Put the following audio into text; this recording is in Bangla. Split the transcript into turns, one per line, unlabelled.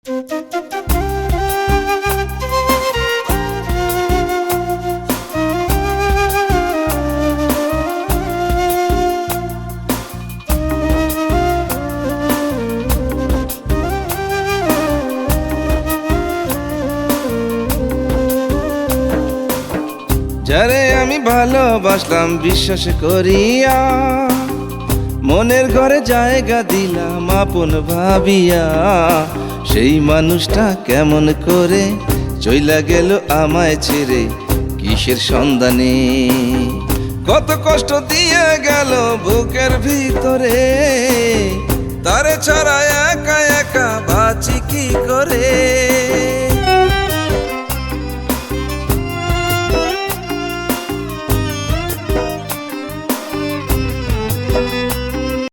যারে আমি ভালোবাসলাম বিশ্বাস করিয়া, মনের ঘরে জায়গা দিলাম আপন ভাবিয়া, সেই মানুষটা কেমন করে চইলা গেল আমায় ছেড়ে কিসের সন্ধানে। কত কষ্ট দিয়ে গেল বুকের ভিতরে, তারে ছাড়া একা একা বাঁচি কি করে।